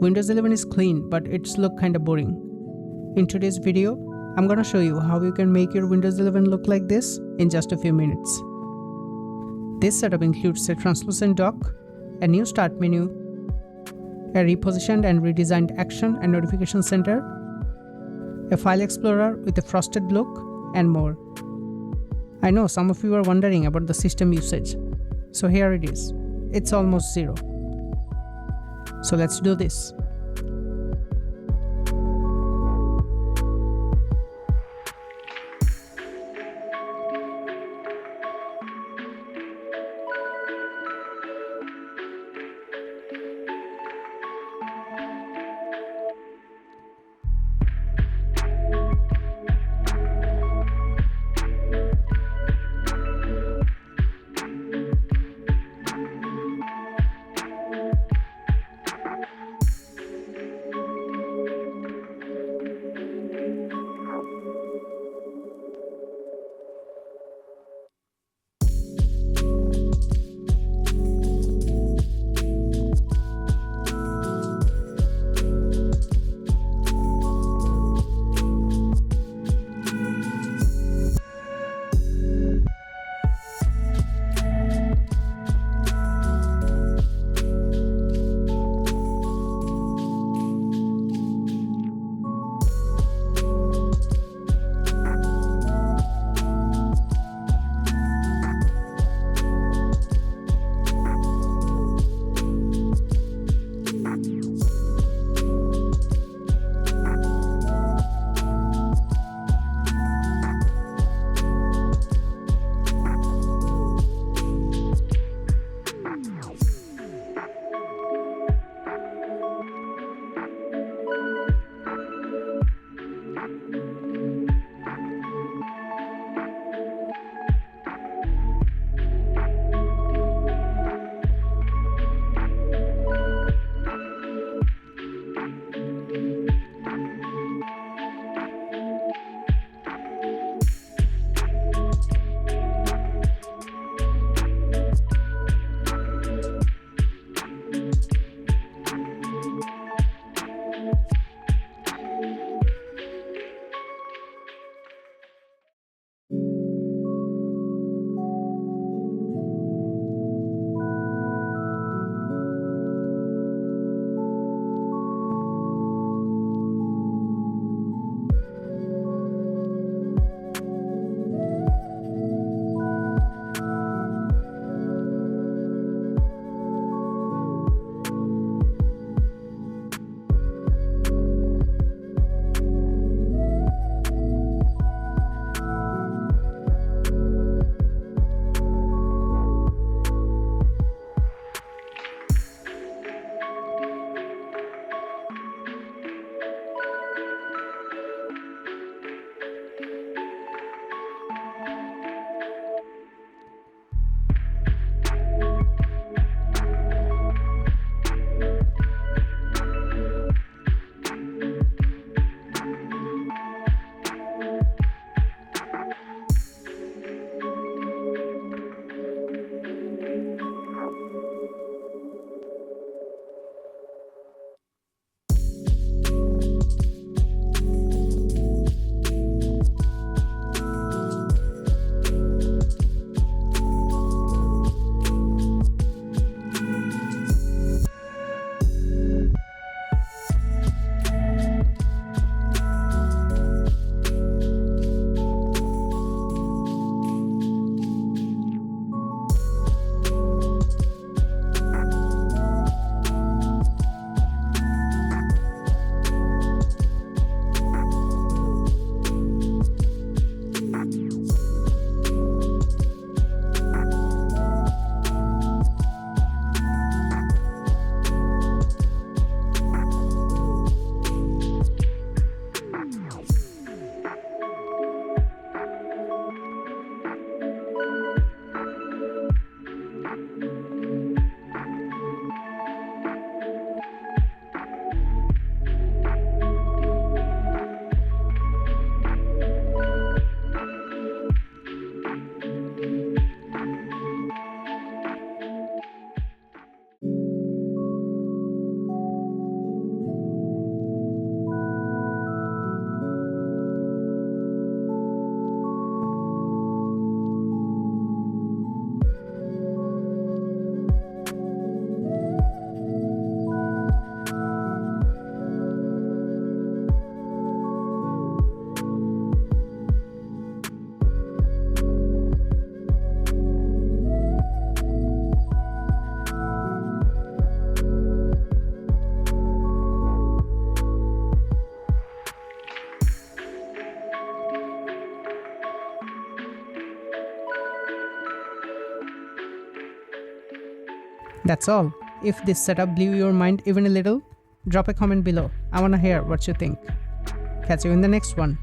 Windows 11 is clean, but it's look kinda boring. In today's video, I'm gonna show you how you can make your Windows 11 look like this in just a few minutes. This setup includes a translucent dock, a new start menu, a repositioned and redesigned action and notification center, a file explorer with a frosted look, and more. I know some of you are wondering about the system usage, so here it is. It's almost zero. So let's do this. That's all. If this setup blew your mind even a little, drop a comment below. I wanna hear what you think. Catch you in the next one.